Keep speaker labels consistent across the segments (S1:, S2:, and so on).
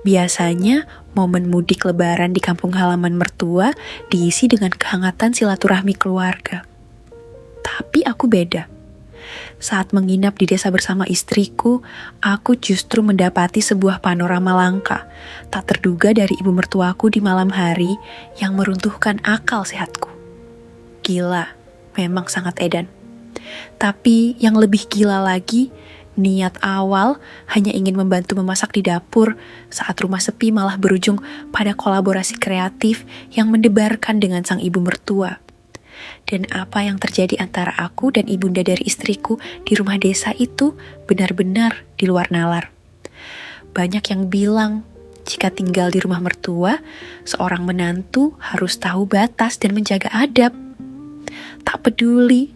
S1: Biasanya, momen mudik lebaran di kampung halaman mertua diisi dengan kehangatan silaturahmi keluarga. Tapi aku beda. Saat menginap di desa bersama istriku, aku justru mendapati sebuah panorama langka, tak terduga dari ibu mertuaku di malam hari yang meruntuhkan akal sehatku. Gila, memang sangat edan. Tapi yang lebih gila lagi, niat awal hanya ingin membantu memasak di dapur saat rumah sepi malah berujung pada kolaborasi kreatif yang mendebarkan dengan sang ibu mertua. Dan apa yang terjadi antara aku dan ibunda dari istriku di rumah desa itu benar-benar di luar nalar. Banyak yang bilang, jika tinggal di rumah mertua, seorang menantu harus tahu batas dan menjaga adab. Tak peduli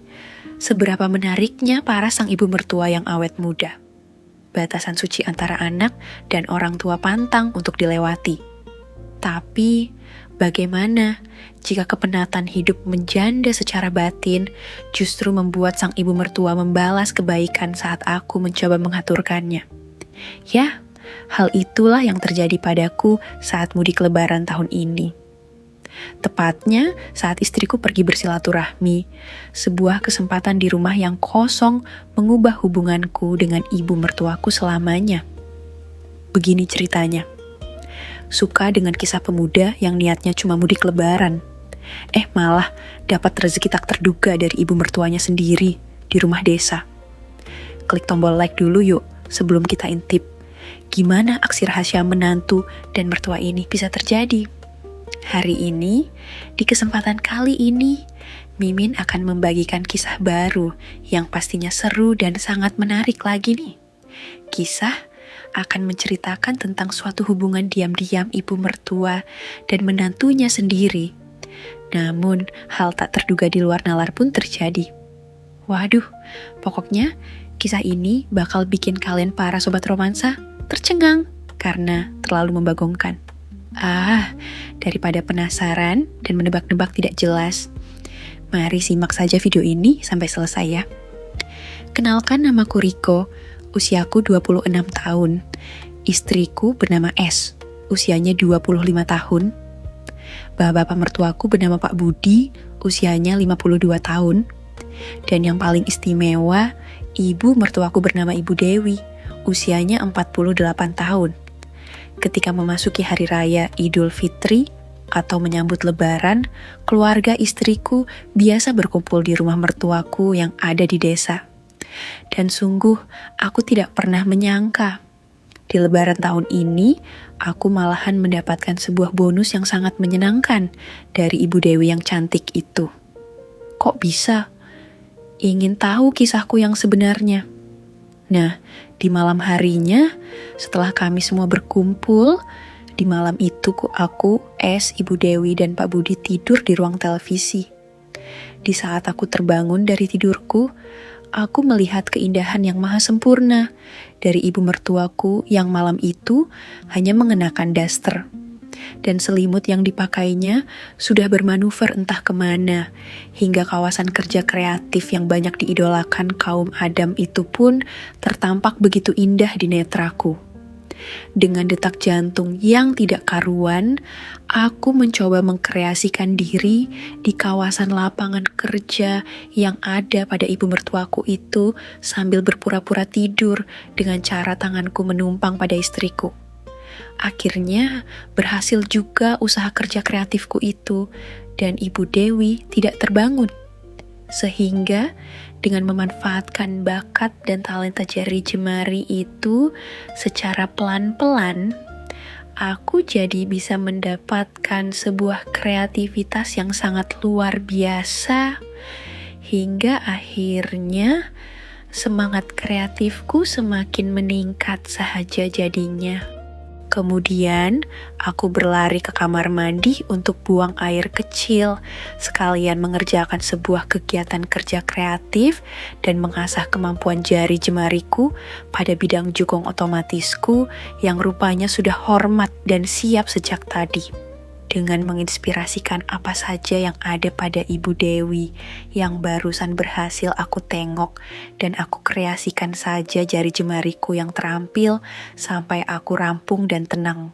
S1: seberapa menariknya para sang ibu mertua yang awet muda. Batasan suci antara anak dan orang tua pantang untuk dilewati. Tapi, bagaimana jika kepenatan hidup menjanda secara batin justru membuat sang ibu mertua membalas kebaikan saat aku mencoba mengaturkannya? Ya, hal itulah yang terjadi padaku saat mudik lebaran tahun ini. Tepatnya saat istriku pergi bersilaturahmi, sebuah kesempatan di rumah yang kosong mengubah hubunganku dengan ibu mertuaku selamanya. Begini ceritanya. Suka dengan kisah pemuda yang niatnya cuma mudik lebaran. Malah dapat rezeki tak terduga dari ibu mertuanya sendiri di rumah desa. Klik tombol like dulu yuk sebelum kita intip. Gimana aksi rahasia menantu dan mertua ini bisa terjadi? Hari ini, di kesempatan kali ini, Mimin akan membagikan kisah baru yang pastinya seru dan sangat menarik lagi nih. Kisah akan menceritakan tentang suatu hubungan diam-diam ibu mertua dan menantunya sendiri. Namun, hal tak terduga di luar nalar pun terjadi. Waduh, pokoknya kisah ini bakal bikin kalian para sobat romansa tercengang karena terlalu membagongkan. Daripada penasaran dan menebak-nebak tidak jelas, mari simak saja video ini sampai selesai ya. Kenalkan, namaku Riko, usiaku 26 tahun. Istriku bernama S, usianya 25 tahun. Bapak mertuaku bernama Pak Budi, usianya 52 tahun. Dan yang paling istimewa, ibu mertuaku bernama Ibu Dewi, usianya 48 tahun. Ketika memasuki hari raya Idul Fitri atau menyambut lebaran, keluarga istriku biasa berkumpul di rumah mertuaku yang ada di desa. Dan sungguh, aku tidak pernah menyangka. Di lebaran tahun ini, aku malahan mendapatkan sebuah bonus yang sangat menyenangkan dari Ibu Dewi yang cantik itu. Kok bisa? Ingin tahu kisahku yang sebenarnya? Nah, di malam harinya, setelah kami semua berkumpul, di malam itu aku, S, Ibu Dewi, dan Pak Budi tidur di ruang televisi. Di saat aku terbangun dari tidurku, aku melihat keindahan yang maha sempurna dari ibu mertuaku yang malam itu hanya mengenakan daster. Dan selimut yang dipakainya sudah bermanuver entah kemana, hingga kawasan kerja kreatif yang banyak diidolakan kaum Adam itu pun tertampak begitu indah di netraku. Dengan detak jantung yang tidak karuan, aku mencoba mengkreasikan diri di kawasan lapangan kerja yang ada pada ibu mertuaku itu sambil berpura-pura tidur dengan cara tanganku menumpang pada istriku. Akhirnya berhasil juga usaha kerja kreatifku itu dan Ibu Dewi tidak terbangun. Sehingga dengan memanfaatkan bakat dan talenta jari jemari itu secara pelan-pelan, aku jadi bisa mendapatkan sebuah kreativitas yang sangat luar biasa. Hingga akhirnya semangat kreatifku semakin meningkat saja jadinya. Kemudian, aku berlari ke kamar mandi untuk buang air kecil, sekalian mengerjakan sebuah kegiatan kerja kreatif dan mengasah kemampuan jari jemariku pada bidang jukung otomatisku yang rupanya sudah hormat dan siap sejak tadi. Dengan menginspirasikan apa saja yang ada pada Ibu Dewi yang barusan berhasil aku tengok dan aku kreasikan saja jari jemariku yang terampil sampai aku rampung dan tenang.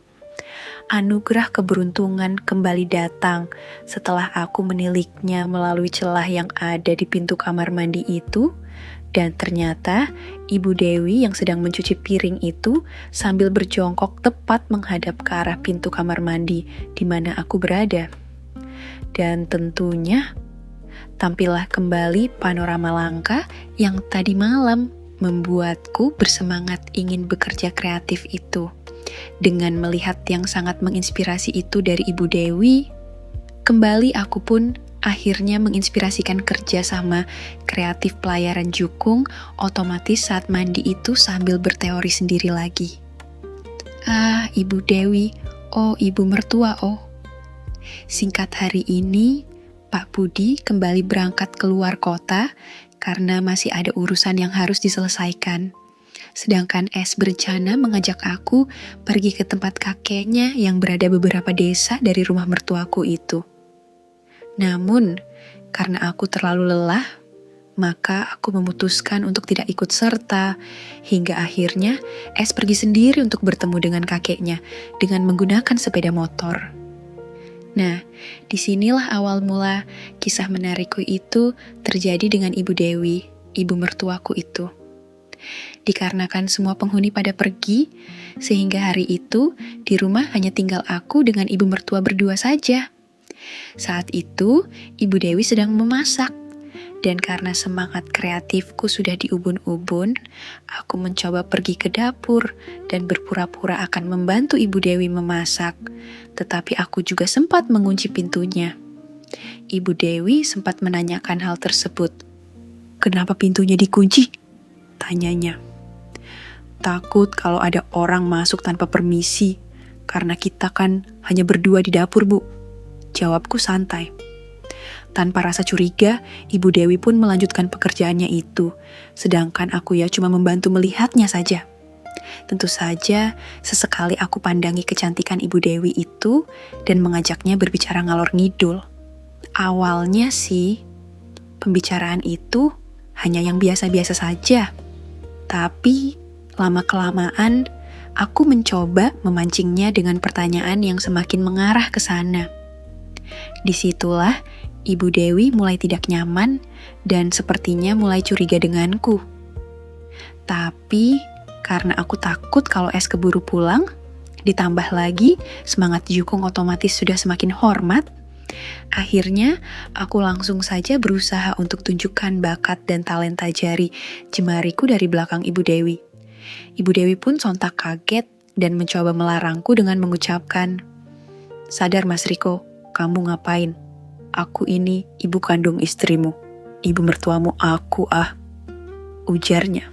S1: anugerah keberuntungan kembali datang setelah aku meniliknya melalui celah yang ada di pintu kamar mandi itu, dan ternyata Ibu Dewi yang sedang mencuci piring itu sambil berjongkok tepat menghadap ke arah pintu kamar mandi di mana aku berada. Dan tentunya tampillah kembali panorama langka yang tadi malam membuatku bersemangat ingin bekerja kreatif itu. Dengan melihat yang sangat menginspirasi itu dari Ibu Dewi, kembali aku pun akhirnya menginspirasikan kerja sama kreatif pelayaran jukung otomatis saat mandi itu sambil berteori sendiri lagi. Ah, Ibu Dewi, oh ibu mertua, oh. Singkat hari ini, Pak Budi kembali berangkat keluar kota karena masih ada urusan yang harus diselesaikan. Sedangkan Es berencana mengajak aku pergi ke tempat kakeknya yang berada beberapa desa dari rumah mertuaku itu. Namun, karena aku terlalu lelah, maka aku memutuskan untuk tidak ikut serta, hingga akhirnya Es pergi sendiri untuk bertemu dengan kakeknya dengan menggunakan sepeda motor. Nah, disinilah awal mula kisah menarikku itu terjadi dengan Ibu Dewi, ibu mertuaku itu. Dikarenakan semua penghuni pada pergi, sehingga hari itu di rumah hanya tinggal aku dengan ibu mertua berdua saja. Saat itu, Ibu Dewi sedang memasak. Dan karena semangat kreatifku sudah diubun-ubun, aku mencoba pergi ke dapur dan berpura-pura akan membantu Ibu Dewi memasak. Tetapi aku juga sempat mengunci pintunya. Ibu Dewi sempat menanyakan hal tersebut. "Kenapa pintunya dikunci?" tanyanya. "Takut kalau ada orang masuk tanpa permisi, karena kita kan hanya berdua di dapur, Bu," jawabku santai. Tanpa rasa curiga, Ibu Dewi pun melanjutkan pekerjaannya itu, sedangkan aku ya cuma membantu melihatnya saja. Tentu saja, sesekali aku pandangi kecantikan Ibu Dewi itu dan mengajaknya berbicara ngalor ngidul. Awalnya sih, pembicaraan itu hanya yang biasa-biasa saja. Tapi, lama-kelamaan, aku mencoba memancingnya dengan pertanyaan yang semakin mengarah ke sana. Disitulah Ibu Dewi mulai tidak nyaman dan sepertinya mulai curiga denganku. Tapi karena aku takut kalau Es keburu pulang, ditambah lagi semangat jukung otomatis sudah semakin hormat, akhirnya aku langsung saja berusaha untuk tunjukkan bakat dan talenta jemariku dari belakang Ibu Dewi. Ibu Dewi pun sontak kaget dan mencoba melarangku dengan mengucapkan, "Sadar Mas Riko, kamu ngapain? Aku ini ibu kandung istrimu, ibu mertuamu aku ujarnya.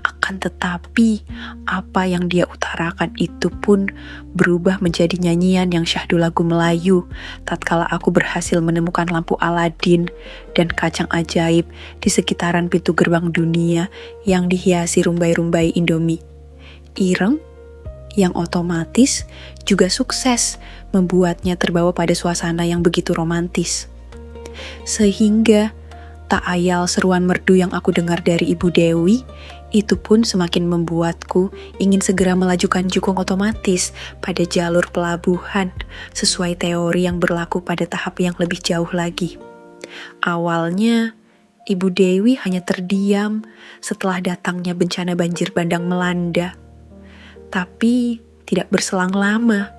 S1: Akan tetapi, apa yang dia utarakan itu pun berubah menjadi nyanyian yang syahdu lagu Melayu, tatkala aku berhasil menemukan lampu Aladin dan kacang ajaib di sekitaran pintu gerbang dunia yang dihiasi rumbai-rumbai Indomie. Ireng yang otomatis juga sukses membuatnya terbawa pada suasana yang begitu romantis. Sehingga tak ayal seruan merdu yang aku dengar dari Ibu Dewi, itu pun semakin membuatku ingin segera melajukan jukung otomatis pada jalur pelabuhan sesuai teori yang berlaku pada tahap yang lebih jauh lagi. Awalnya, Ibu Dewi hanya terdiam setelah datangnya bencana banjir bandang melanda. Tapi tidak berselang lama,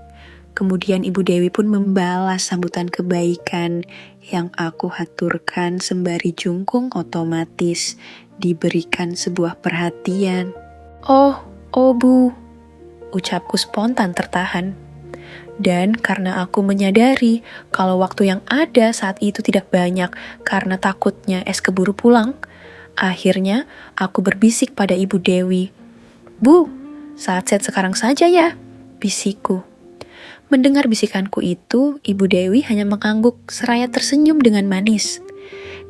S1: kemudian Ibu Dewi pun membalas sambutan kebaikan yang aku haturkan sembari jungkung otomatis diberikan sebuah perhatian. Oh Bu, ucapku spontan tertahan. Dan karena aku menyadari kalau waktu yang ada saat itu tidak banyak karena takutnya Es keburu pulang, akhirnya aku berbisik pada Ibu Dewi. "Bu, saat set sekarang saja ya," bisikku. Mendengar bisikanku itu, Ibu Dewi hanya mengangguk seraya tersenyum dengan manis.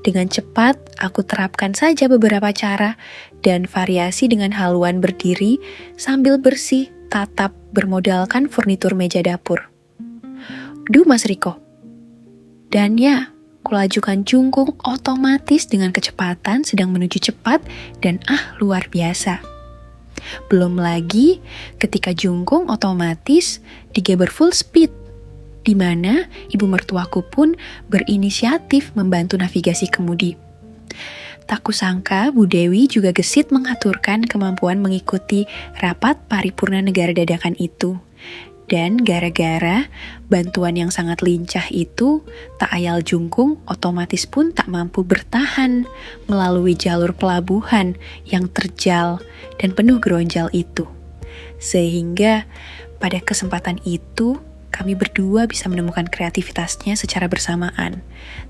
S1: Dengan cepat, aku terapkan saja beberapa cara dan variasi dengan haluan berdiri sambil bersih tatap bermodalkan furnitur meja dapur. "Duh Mas Riko." Dan ya, kulajukan jungkung otomatis dengan kecepatan sedang menuju cepat dan luar biasa. Belum lagi ketika jungkung otomatis digeber full speed, di mana ibu mertuaku pun berinisiatif membantu navigasi kemudi. Tak kusangka Bu Dewi juga gesit mengaturkan kemampuan mengikuti rapat paripurna negara dadakan itu. Dan gara-gara bantuan yang sangat lincah itu, tak ayal jungkung otomatis pun tak mampu bertahan melalui jalur pelabuhan yang terjal dan penuh geronjal itu. Sehingga pada kesempatan itu, kami berdua bisa menemukan kreativitasnya secara bersamaan,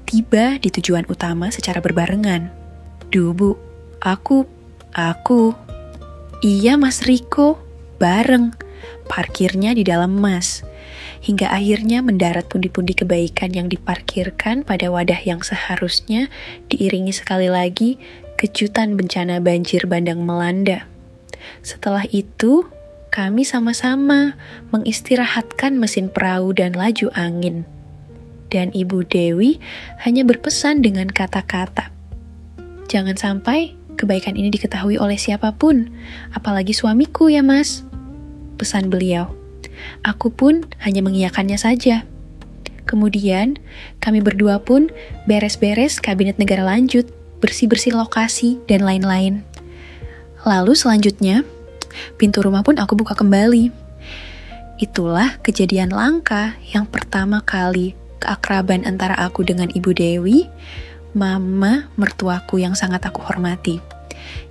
S1: tiba di tujuan utama secara berbarengan. Duh Bu, aku, iya Mas Riko, bareng, parkirnya di dalam Mas. Hingga akhirnya mendarat pundi-pundi kebaikan yang diparkirkan pada wadah yang seharusnya diiringi sekali lagi kejutan bencana banjir bandang melanda. Setelah itu, kami sama-sama mengistirahatkan mesin perahu dan laju angin. Dan Ibu Dewi hanya berpesan dengan kata-kata, "Jangan sampai kebaikan ini diketahui oleh siapapun, apalagi suamiku ya Mas," pesan beliau. Aku pun hanya mengiyakannya saja. Kemudian, kami berdua pun beres-beres kabinet negara lanjut, bersih-bersih lokasi, dan lain-lain. Lalu selanjutnya, pintu rumah pun aku buka kembali. Itulah kejadian langka yang pertama kali keakraban antara aku dengan Ibu Dewi, mama mertuaku yang sangat aku hormati.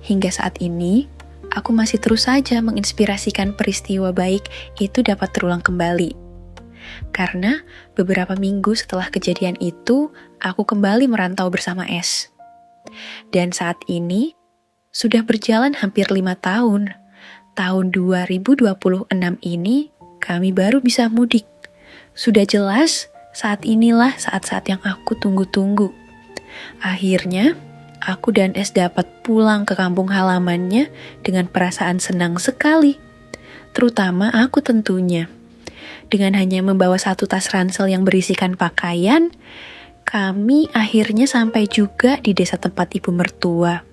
S1: Hingga saat ini, aku masih terus saja menginspirasikan peristiwa baik itu dapat terulang kembali. Karena beberapa minggu setelah kejadian itu, aku kembali merantau bersama S. Dan saat ini, sudah berjalan hampir 5 tahun. Tahun 2026 ini, kami baru bisa mudik. Sudah jelas, saat inilah saat-saat yang aku tunggu-tunggu. Akhirnya, aku dan S dapat pulang ke kampung halamannya dengan perasaan senang sekali. Terutama aku tentunya. Dengan hanya membawa satu tas ransel yang berisikan pakaian, kami akhirnya sampai juga di desa tempat ibu mertua.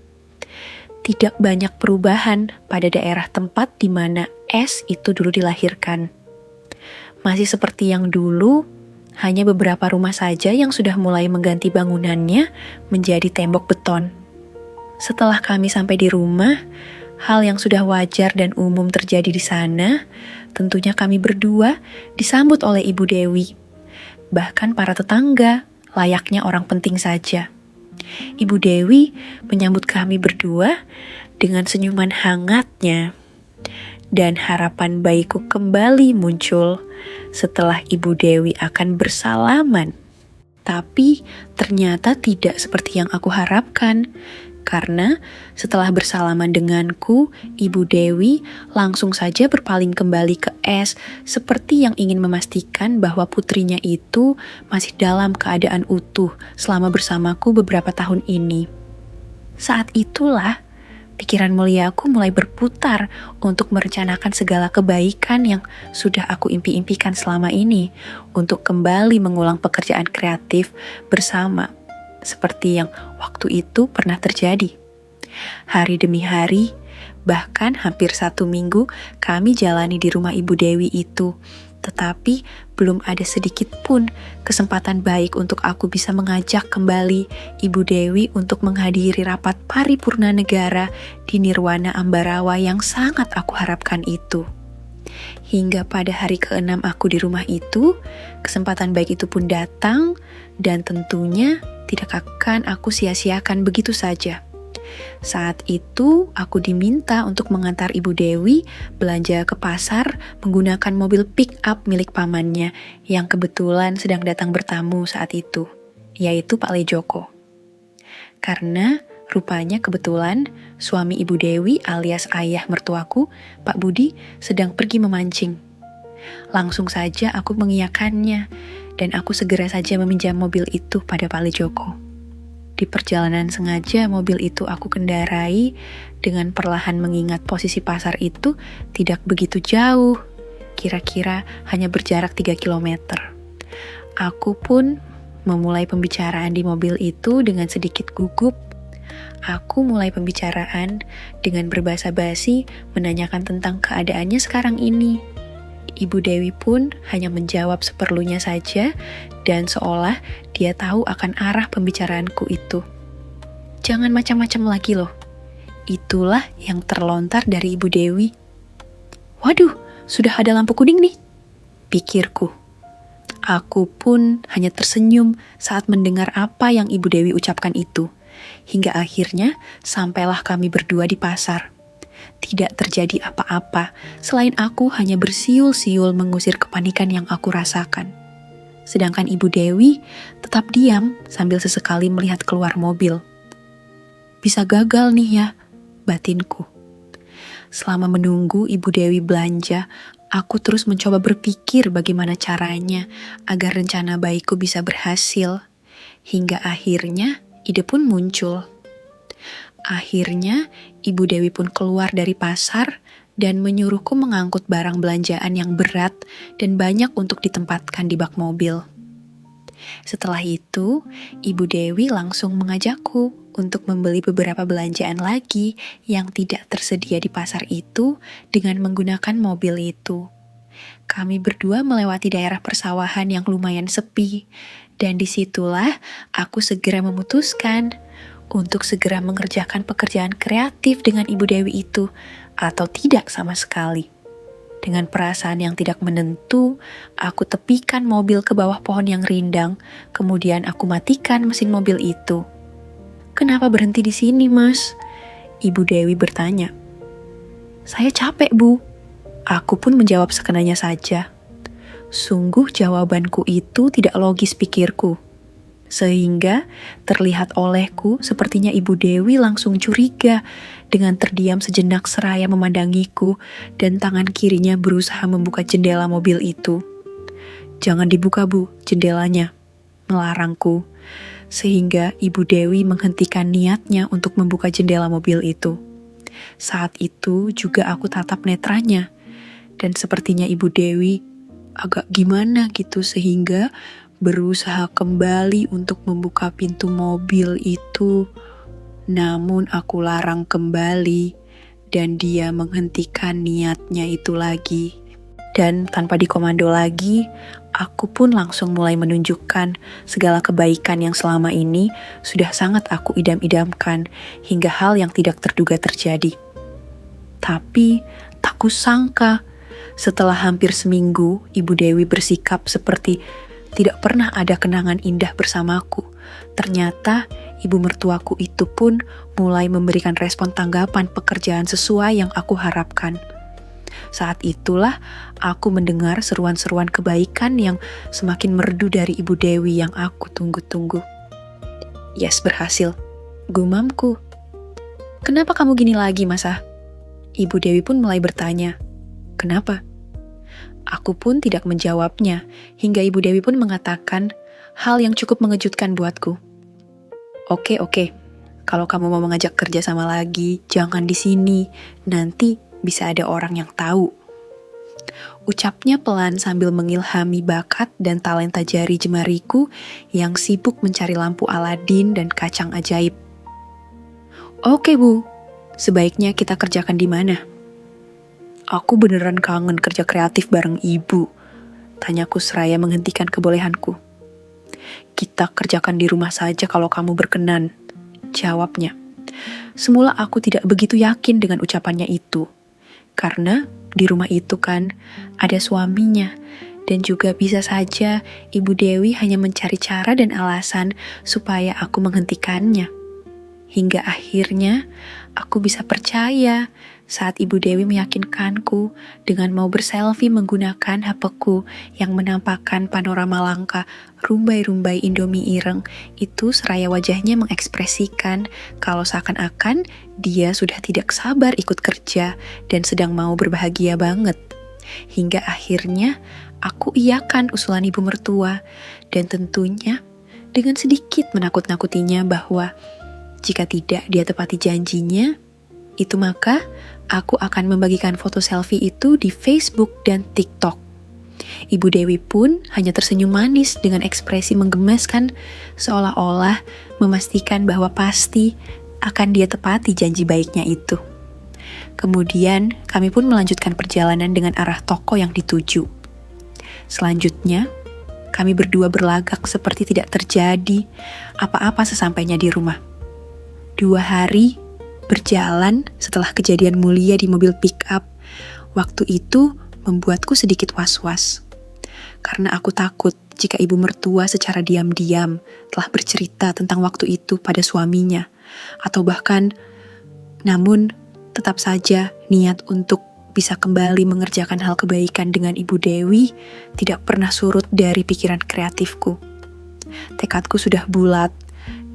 S1: Tidak banyak perubahan pada daerah tempat di mana S itu dulu dilahirkan. Masih seperti yang dulu, hanya beberapa rumah saja yang sudah mulai mengganti bangunannya menjadi tembok beton. Setelah kami sampai di rumah, hal yang sudah wajar dan umum terjadi di sana, tentunya kami berdua disambut oleh Ibu Dewi. Bahkan para tetangga, layaknya orang penting saja. Ibu Dewi menyambut kami berdua dengan senyuman hangatnya. Dan harapan baikku kembali muncul setelah Ibu Dewi akan bersalaman. Tapi ternyata tidak seperti yang aku harapkan. Karena setelah bersalaman denganku, Ibu Dewi langsung saja berpaling kembali ke S seperti yang ingin memastikan bahwa putrinya itu masih dalam keadaan utuh selama bersamaku beberapa tahun ini. Saat itulah pikiran muliaku mulai berputar untuk merencanakan segala kebaikan yang sudah aku impi-impikan selama ini untuk kembali mengulang pekerjaan kreatif bersama. Seperti yang waktu itu pernah terjadi. Hari demi hari, bahkan hampir 1 minggu kami jalani di rumah Ibu Dewi itu. Tetapi belum ada sedikit pun kesempatan baik untuk aku bisa mengajak kembali Ibu Dewi untuk menghadiri rapat paripurna negara di Nirwana Ambarawa yang sangat aku harapkan itu. Hingga pada hari ke-6 aku di rumah itu, kesempatan baik itu pun datang dan tentunya tidak akan aku sia-siakan begitu saja. Saat itu, aku diminta untuk mengantar Ibu Dewi belanja ke pasar menggunakan mobil pick-up milik pamannya yang kebetulan sedang datang bertamu saat itu, yaitu Pak Lejoko. Karena rupanya kebetulan suami Ibu Dewi alias ayah mertuaku, Pak Budi, sedang pergi memancing. Langsung saja aku mengiyakannya, dan aku segera saja meminjam mobil itu pada Pak Lejoko. Di perjalanan sengaja mobil itu aku kendarai dengan perlahan mengingat posisi pasar itu tidak begitu jauh, kira-kira hanya berjarak 3 km. Aku pun memulai pembicaraan di mobil itu dengan sedikit gugup. Aku mulai pembicaraan dengan berbahasa basi menanyakan tentang keadaannya sekarang ini. Ibu Dewi pun hanya menjawab seperlunya saja dan seolah dia tahu akan arah pembicaraanku itu. Jangan macam-macam lagi loh. Itulah yang terlontar dari Ibu Dewi. Waduh, sudah ada lampu kuning nih, pikirku. Aku pun hanya tersenyum saat mendengar apa yang Ibu Dewi ucapkan itu. Hingga akhirnya sampailah kami berdua di pasar. Tidak terjadi apa-apa, selain aku hanya bersiul-siul mengusir kepanikan yang aku rasakan. Sedangkan Ibu Dewi tetap diam sambil sesekali melihat keluar mobil. Bisa gagal nih ya, batinku. Selama menunggu Ibu Dewi belanja, aku terus mencoba berpikir bagaimana caranya agar rencana baikku bisa berhasil. Hingga akhirnya ide pun muncul. Akhirnya, Ibu Dewi pun keluar dari pasar dan menyuruhku mengangkut barang belanjaan yang berat dan banyak untuk ditempatkan di bak mobil. Setelah itu, Ibu Dewi langsung mengajakku untuk membeli beberapa belanjaan lagi yang tidak tersedia di pasar itu dengan menggunakan mobil itu. Kami berdua melewati daerah persawahan yang lumayan sepi, dan disitulah aku segera memutuskan untuk segera mengerjakan pekerjaan kreatif dengan Ibu Dewi itu, atau tidak sama sekali. Dengan perasaan yang tidak menentu, aku tepikan mobil ke bawah pohon yang rindang, kemudian aku matikan mesin mobil itu. "Kenapa berhenti di sini, Mas?" Ibu Dewi bertanya. "Saya capek, Bu." Aku pun menjawab sekenanya saja. Sungguh jawabanku itu tidak logis pikirku. Sehingga terlihat olehku sepertinya Ibu Dewi langsung curiga dengan terdiam sejenak seraya memandangiku dan tangan kirinya berusaha membuka jendela mobil itu. "Jangan dibuka, Bu, jendelanya," melarangku. Sehingga Ibu Dewi menghentikan niatnya untuk membuka jendela mobil itu. Saat itu juga aku tatap netranya. Dan sepertinya Ibu Dewi agak gimana gitu sehingga berusaha kembali untuk membuka pintu mobil itu. Namun aku larang kembali dan dia menghentikan niatnya itu lagi. Dan tanpa dikomando lagi, aku pun langsung mulai menunjukkan segala kebaikan yang selama ini sudah sangat aku idam-idamkan hingga hal yang tidak terduga terjadi. Tapi tak kusangka, setelah hampir seminggu Ibu Dewi bersikap seperti tidak pernah ada kenangan indah bersamaku. Ternyata ibu mertuaku itu pun mulai memberikan respon tanggapan pekerjaan sesuai yang aku harapkan. Saat itulah aku mendengar seruan-seruan kebaikan yang semakin merdu dari Ibu Dewi yang aku tunggu-tunggu. "Yes, berhasil," gumamku. "Kenapa kamu gini lagi, Masa?" Ibu Dewi pun mulai bertanya. "Kenapa?" Aku pun tidak menjawabnya, hingga Ibu Dewi pun mengatakan hal yang cukup mengejutkan buatku. Oke, kalau kamu mau mengajak kerja sama lagi, jangan di sini, nanti bisa ada orang yang tahu." Ucapnya pelan sambil mengilhami bakat dan talenta jari jemariku yang sibuk mencari lampu Aladin dan kacang ajaib. "Oke, Bu, sebaiknya kita kerjakan di mana?" "Aku beneran kangen kerja kreatif bareng ibu," tanyaku seraya menghentikan kebolehanku. "Kita kerjakan di rumah saja kalau kamu berkenan," jawabnya. Semula aku tidak begitu yakin dengan ucapannya itu. Karena di rumah itu kan ada suaminya. Dan juga bisa saja Ibu Dewi hanya mencari cara dan alasan supaya aku menghentikannya. Hingga akhirnya aku bisa percaya saat Ibu Dewi meyakinkanku dengan mau berselfie menggunakan HP-ku yang menampakkan panorama langka rumbai-rumbai Indomie ireng itu seraya wajahnya mengekspresikan kalau seakan-akan dia sudah tidak sabar ikut kerja dan sedang mau berbahagia banget. Hingga akhirnya aku iakan usulan ibu mertua dan tentunya dengan sedikit menakut-nakutinya bahwa jika tidak dia tepati janjinya, itu maka aku akan membagikan foto selfie itu di Facebook dan TikTok. Ibu Dewi pun hanya tersenyum manis dengan ekspresi menggemaskan seolah-olah memastikan bahwa pasti akan dia tepati janji baiknya itu. Kemudian, kami pun melanjutkan perjalanan dengan arah toko yang dituju. Selanjutnya, kami berdua berlagak seperti tidak terjadi apa-apa sesampainya di rumah. 2 hari berjalan setelah kejadian mulia di mobil pick-up. Waktu itu membuatku sedikit was-was. Karena aku takut jika ibu mertua secara diam-diam telah bercerita tentang waktu itu pada suaminya. Atau bahkan, namun tetap saja niat untuk bisa kembali mengerjakan hal kebaikan dengan Ibu Dewi tidak pernah surut dari pikiran kreatifku. Tekadku sudah bulat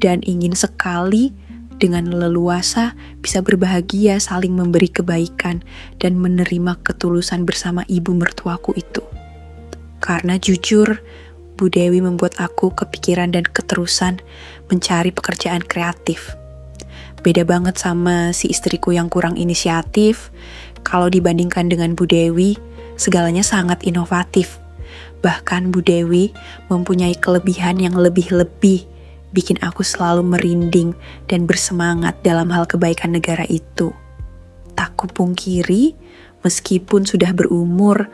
S1: dan ingin sekali dengan leluasa bisa berbahagia saling memberi kebaikan dan menerima ketulusan bersama ibu mertuaku itu. Karena jujur, Bu Dewi membuat aku kepikiran dan keterusan mencari pekerjaan kreatif. Beda banget sama si istriku yang kurang inisiatif. Kalau dibandingkan dengan Bu Dewi, segalanya sangat inovatif. Bahkan Bu Dewi mempunyai kelebihan yang lebih-lebih, bikin aku selalu merinding dan bersemangat dalam hal kebaikan negara itu. Tak kupungkiri, meskipun sudah berumur,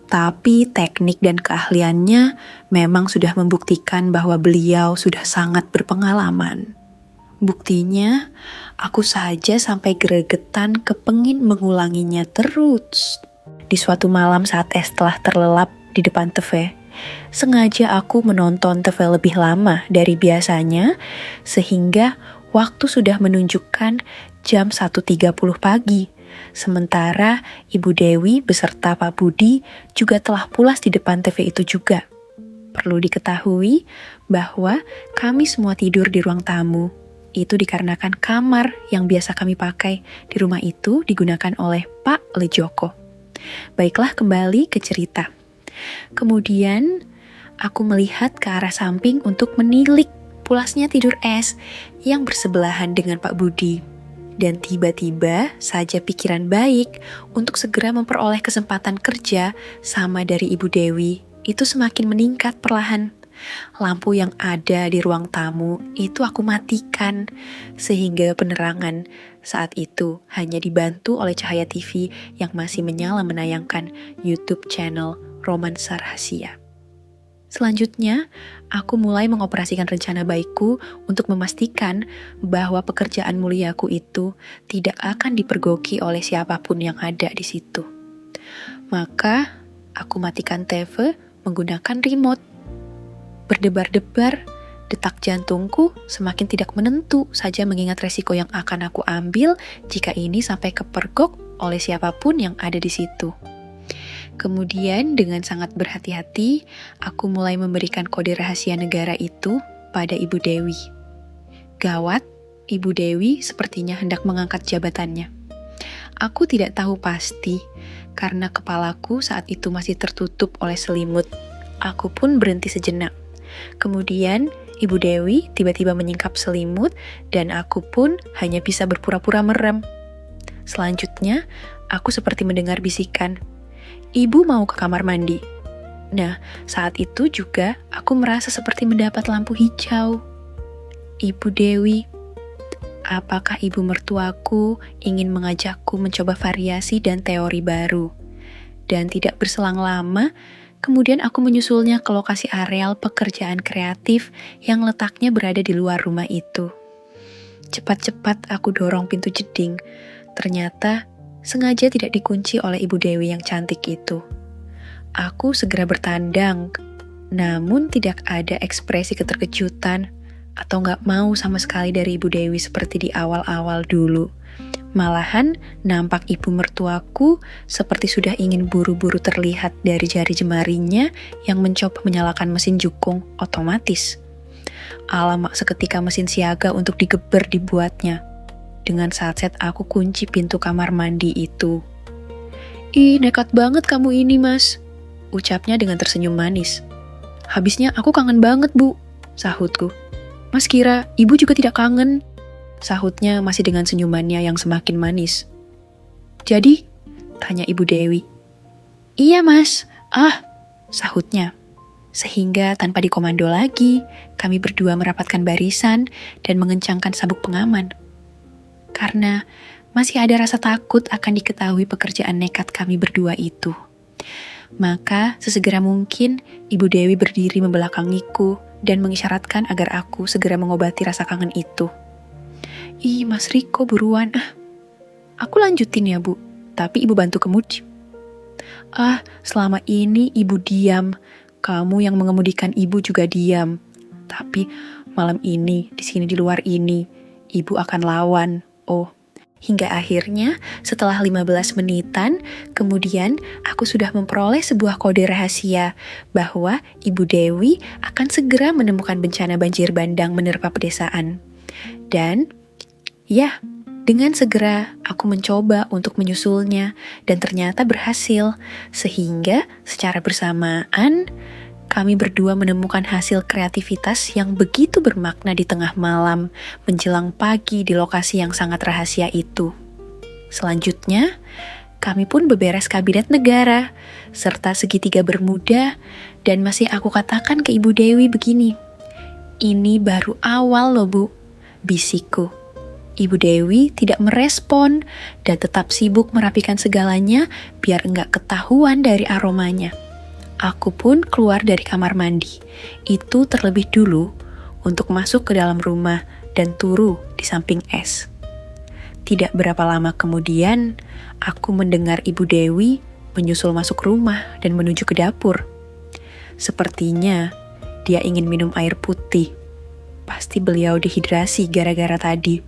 S1: tapi teknik dan keahliannya memang sudah membuktikan bahwa beliau sudah sangat berpengalaman. Buktinya, aku saja sampai gregetan kepengin mengulanginya terus. Di suatu malam saat es telah terlelap di depan TV, sengaja aku menonton TV lebih lama dari biasanya, sehingga waktu sudah menunjukkan jam 1.30 pagi. Sementara Ibu Dewi beserta Pak Budi juga telah pulas di depan TV itu juga. Perlu diketahui bahwa kami semua tidur di ruang tamu. Itu dikarenakan kamar yang biasa kami pakai di rumah itu digunakan oleh Pak Lejoko. Baiklah, kembali ke cerita. Kemudian aku melihat ke arah samping untuk menilik pulasnya tidur es yang bersebelahan dengan Pak Budi. Dan tiba-tiba saja pikiran baik untuk segera memperoleh kesempatan kerja sama dari Ibu Dewi itu semakin meningkat perlahan. Lampu yang ada di ruang tamu itu aku matikan, sehingga penerangan saat itu hanya dibantu oleh cahaya TV yang masih menyala menayangkan YouTube channel Romansa Rahasia. Selanjutnya, aku mulai mengoperasikan rencana baikku untuk memastikan bahwa pekerjaan muliaku itu tidak akan dipergoki oleh siapapun yang ada di situ. Maka, aku matikan TV menggunakan remote. Berdebar-debar, detak jantungku semakin tidak menentu saja mengingat resiko yang akan aku ambil jika ini sampai kepergok oleh siapapun yang ada di situ. Kemudian dengan sangat berhati-hati, aku mulai memberikan kode rahasia negara itu pada Ibu Dewi. Gawat, Ibu Dewi sepertinya hendak mengangkat jabatannya. Aku tidak tahu pasti, karena kepalaku saat itu masih tertutup oleh selimut. Aku pun berhenti sejenak. Kemudian, Ibu Dewi tiba-tiba menyingkap selimut dan aku pun hanya bisa berpura-pura merem. Selanjutnya, aku seperti mendengar bisikan, "Ibu mau ke kamar mandi." Nah, saat itu juga aku merasa seperti mendapat lampu hijau. Ibu Dewi, apakah ibu mertuaku ingin mengajakku mencoba variasi dan teori baru? Dan tidak berselang lama, kemudian aku menyusulnya ke lokasi areal pekerjaan kreatif yang letaknya berada di luar rumah itu. Cepat-cepat aku dorong pintu jeding. Ternyata sengaja tidak dikunci oleh Ibu Dewi yang cantik itu. Aku segera bertandang, namun tidak ada ekspresi keterkejutan atau nggak mau sama sekali dari Ibu Dewi seperti di awal-awal dulu. Malahan, nampak ibu mertuaku seperti sudah ingin buru-buru terlihat dari jari jemarinya yang mencoba menyalakan mesin jukung otomatis. Alamak, seketika mesin siaga untuk digeber dibuatnya. Dengan satset aku kunci pintu kamar mandi itu. "Ih, nekat banget kamu ini, Mas," ucapnya dengan tersenyum manis. "Habisnya aku kangen banget, Bu," sahutku. "Mas kira ibu juga tidak kangen?" Sahutnya masih dengan senyumannya yang semakin manis. "Jadi?" tanya Ibu Dewi. "Iya Mas, sahutnya. Sehingga tanpa dikomando lagi, kami berdua merapatkan barisan dan mengencangkan sabuk pengaman. karena masih ada rasa takut akan diketahui pekerjaan nekat kami berdua itu. Maka sesegera mungkin Ibu Dewi berdiri membelakangiku dan mengisyaratkan agar aku segera mengobati rasa kangen itu. Ih, Mas Riko buruan. Aku lanjutin ya, Bu. Tapi Ibu bantu kemudi. Selama ini Ibu diam. Kamu yang mengemudikan Ibu juga diam. Tapi malam ini, di sini di luar ini, Ibu akan lawan. Hingga akhirnya setelah 15 menitan, kemudian aku sudah memperoleh sebuah kode rahasia bahwa Ibu Dewi akan segera menemukan bencana banjir bandang menerpa pedesaan. Dan ya, dengan segera aku mencoba untuk menyusulnya dan ternyata berhasil. Sehingga secara bersamaan kami berdua menemukan hasil kreativitas yang begitu bermakna di tengah malam menjelang pagi di lokasi yang sangat rahasia itu. Selanjutnya, kami pun beberes kabinet negara, serta segitiga bermuda, dan masih aku katakan ke Ibu Dewi begini, "Ini baru awal loh, Bu," bisikku. Ibu Dewi tidak merespon dan tetap sibuk merapikan segalanya biar enggak ketahuan dari aromanya. Aku pun keluar dari kamar mandi, itu terlebih dulu untuk masuk ke dalam rumah dan turu di samping es. Tidak berapa lama kemudian, aku mendengar Ibu Dewi menyusul masuk rumah dan menuju ke dapur. Sepertinya dia ingin minum air putih. Pasti beliau dehidrasi gara-gara tadi.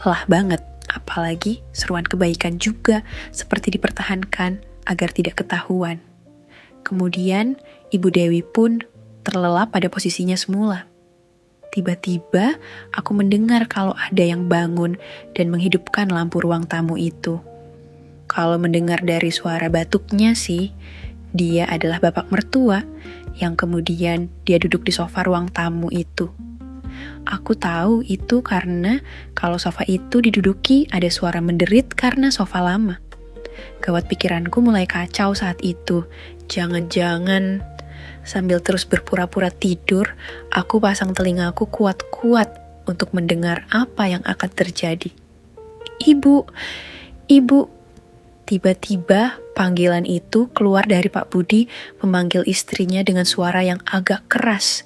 S1: Lelah banget, apalagi seruan kebaikan juga seperti dipertahankan agar tidak ketahuan. Kemudian, Ibu Dewi pun terlelap pada posisinya semula. Tiba-tiba, aku mendengar kalau ada yang bangun dan menghidupkan lampu ruang tamu itu. Kalau mendengar dari suara batuknya sih, dia adalah bapak mertua yang kemudian dia duduk di sofa ruang tamu itu. Aku tahu itu karena kalau sofa itu diduduki ada suara menderit karena sofa lama. Gawat, pikiranku mulai kacau saat itu. Jangan-jangan sambil terus berpura-pura tidur, aku pasang telingaku kuat-kuat untuk mendengar apa yang akan terjadi. Ibu. Tiba-tiba panggilan itu keluar dari Pak Budi memanggil istrinya dengan suara yang agak keras.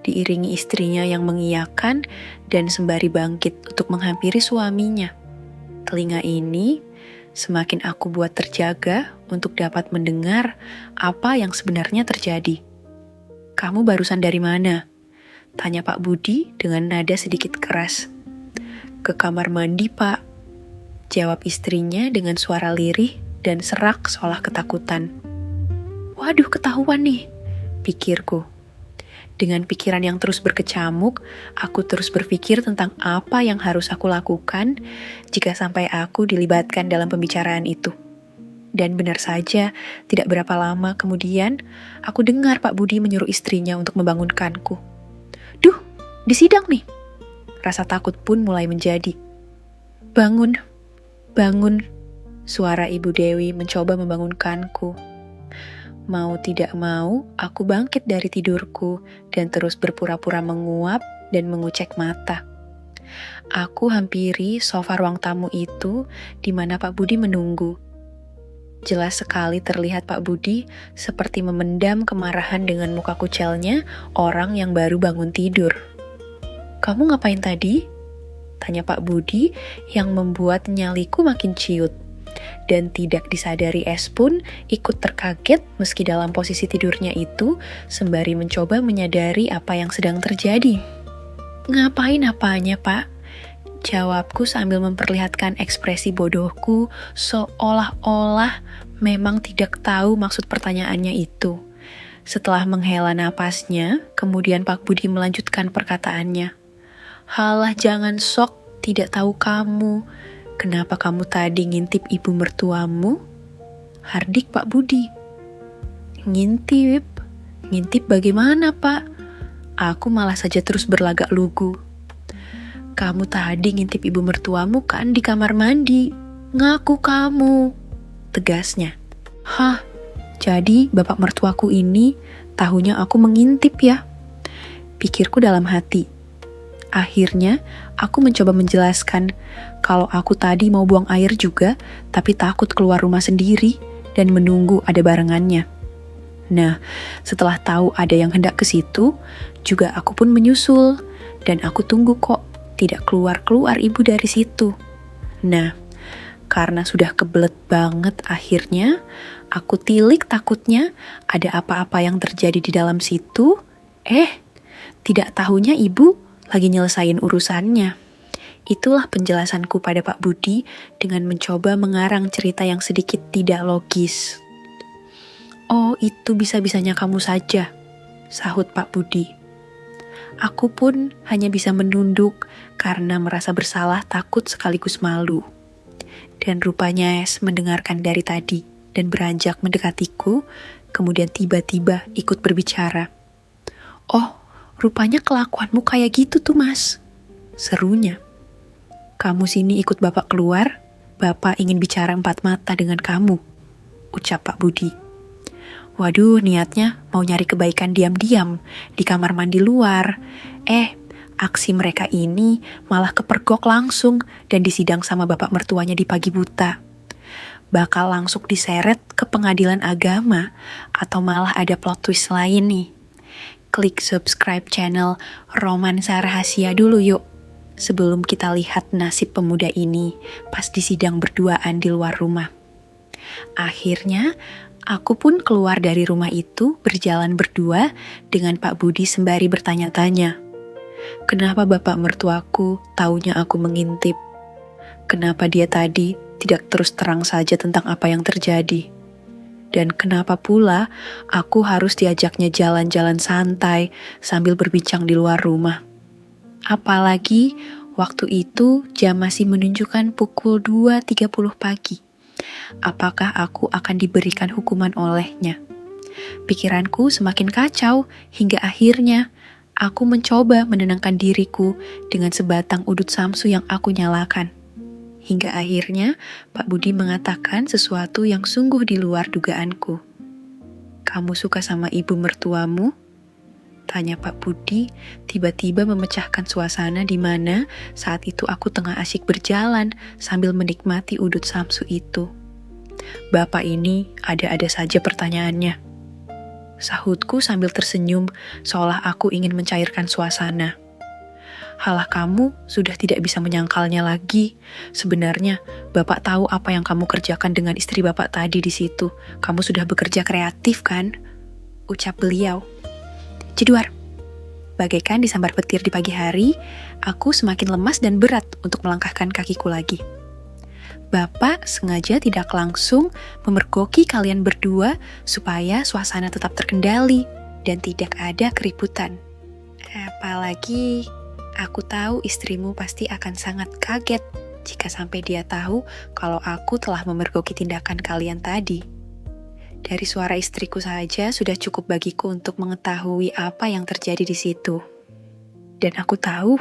S1: Diiringi istrinya yang mengiyakan dan sembari bangkit untuk menghampiri suaminya. Telinga ini semakin aku buat terjaga untuk dapat mendengar apa yang sebenarnya terjadi. "Kamu barusan dari mana?" tanya Pak Budi dengan nada sedikit keras. "Ke kamar mandi, Pak," jawab istrinya dengan suara lirih dan serak seolah ketakutan. Waduh, ketahuan nih, pikirku. Dengan pikiran yang terus berkecamuk, aku terus berpikir tentang apa yang harus aku lakukan jika sampai aku dilibatkan dalam pembicaraan itu. Dan benar saja, tidak berapa lama kemudian, aku dengar Pak Budi menyuruh istrinya untuk membangunkanku. "Duh, di sidang nih." Rasa takut pun mulai menjadi. Bangun, suara Ibu Dewi mencoba membangunkanku. Mau tidak mau, aku bangkit dari tidurku dan terus berpura-pura menguap dan mengucek mata. Aku hampiri sofa ruang tamu itu di mana Pak Budi menunggu. Jelas sekali terlihat Pak Budi seperti memendam kemarahan dengan muka kucelnya orang yang baru bangun tidur. "Kamu ngapain tadi?" tanya Pak Budi yang membuat nyaliku makin ciut. Dan tidak disadari Es pun ikut terkaget meski dalam posisi tidurnya itu sembari mencoba menyadari apa yang sedang terjadi. "Ngapain apanya, Pak?" jawabku sambil memperlihatkan ekspresi bodohku seolah-olah memang tidak tahu maksud pertanyaannya itu. Setelah menghela napasnya, kemudian Pak Budi melanjutkan perkataannya. "Halah, jangan sok, tidak tahu kamu. Kenapa kamu tadi ngintip ibu mertuamu?" Hardik Pak Budi. Ngintip bagaimana, Pak?" Aku malah saja terus berlagak lugu. "Kamu tadi ngintip ibu mertuamu kan di kamar mandi. Ngaku kamu," tegasnya. "Hah, jadi bapak mertuaku ini tahunya aku mengintip ya?" pikirku dalam hati. Akhirnya, aku mencoba menjelaskan kalau aku tadi mau buang air juga, tapi takut keluar rumah sendiri dan menunggu ada barengannya. Nah, setelah tahu ada yang hendak ke situ, juga aku pun menyusul, dan aku tunggu kok, tidak keluar-keluar ibu dari situ. Nah, karena sudah kebelet banget akhirnya, aku tilik takutnya ada apa-apa yang terjadi di dalam situ. Tidak tahunya ibu lagi nyelesain urusannya. Itulah penjelasanku pada Pak Budi dengan mencoba mengarang cerita yang sedikit tidak logis. "Oh, itu bisa-bisanya kamu saja," sahut Pak Budi. Aku pun hanya bisa menunduk karena merasa bersalah, takut sekaligus malu. Dan rupanya Es mendengarkan dari tadi dan beranjak mendekatiku, kemudian tiba-tiba ikut berbicara. "Oh, rupanya kelakuanmu kayak gitu tuh, Mas," serunya. "Kamu sini ikut Bapak keluar, Bapak ingin bicara 4 mata dengan kamu," ucap Pak Budi. Waduh, niatnya mau nyari kebaikan diam-diam di kamar mandi luar. Aksi mereka ini malah kepergok langsung dan disidang sama bapak mertuanya di pagi buta. Bakal langsung diseret ke pengadilan agama atau malah ada plot twist lain nih. Klik subscribe channel Romansa Rahasia dulu yuk, sebelum kita lihat nasib pemuda ini pas disidang berduaan di luar rumah. Akhirnya, aku pun keluar dari rumah itu berjalan berdua dengan Pak Budi sembari bertanya-tanya. Kenapa bapak mertuaku taunya aku mengintip? Kenapa dia tadi tidak terus terang saja tentang apa yang terjadi? Dan kenapa pula aku harus diajaknya jalan-jalan santai sambil berbincang di luar rumah? Apalagi waktu itu jam masih menunjukkan pukul 2.30 pagi. Apakah aku akan diberikan hukuman olehnya? Pikiranku semakin kacau hingga akhirnya aku mencoba menenangkan diriku dengan sebatang udut samsu yang aku nyalakan. Hingga akhirnya Pak Budi mengatakan sesuatu yang sungguh di luar dugaanku. "Kamu suka sama ibu mertuamu?" tanya Pak Budi, tiba-tiba memecahkan suasana di mana saat itu aku tengah asyik berjalan sambil menikmati udut samsu itu. Bapak ini ada-ada saja pertanyaannya. Sahutku sambil tersenyum seolah aku ingin mencairkan suasana. "Halah, kamu sudah tidak bisa menyangkalnya lagi. Sebenarnya Bapak tahu apa yang kamu kerjakan dengan istri Bapak tadi di situ. Kamu sudah bekerja kreatif kan?" ucap beliau. Jeduar. Bagaikan disambar petir di pagi hari, aku semakin lemas dan berat untuk melangkahkan kakiku lagi. Bapak sengaja tidak langsung memergoki kalian berdua supaya suasana tetap terkendali dan tidak ada keributan. Apalagi aku tahu istrimu pasti akan sangat kaget jika sampai dia tahu kalau aku telah memergoki tindakan kalian tadi. Dari suara istriku saja sudah cukup bagiku untuk mengetahui apa yang terjadi di situ. Dan aku tahu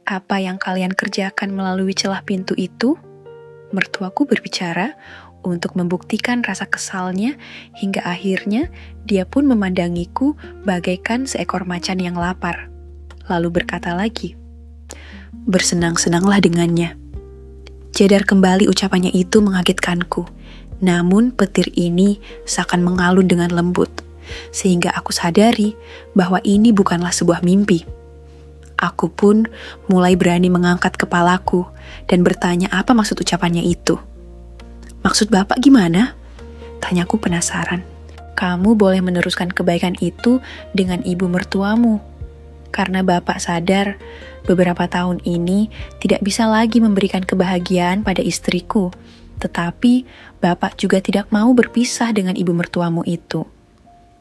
S1: apa yang kalian kerjakan melalui celah pintu itu. Mertuaku berbicara untuk membuktikan rasa kesalnya hingga akhirnya dia pun memandangiku bagaikan seekor macan yang lapar. Lalu berkata lagi, "Bersenang-senanglah dengannya." Jadar kembali ucapannya itu mengagetkanku. Namun petir ini seakan mengalun dengan lembut, sehingga aku sadari bahwa ini bukanlah sebuah mimpi. Aku pun mulai berani mengangkat kepalaku dan bertanya apa maksud ucapannya itu. "Maksud Bapak gimana?" tanyaku penasaran. "Kamu boleh meneruskan kebaikan itu dengan ibu mertuamu. Karena Bapak sadar beberapa tahun ini tidak bisa lagi memberikan kebahagiaan pada istriku. Tetapi Bapak juga tidak mau berpisah dengan ibu mertuamu itu.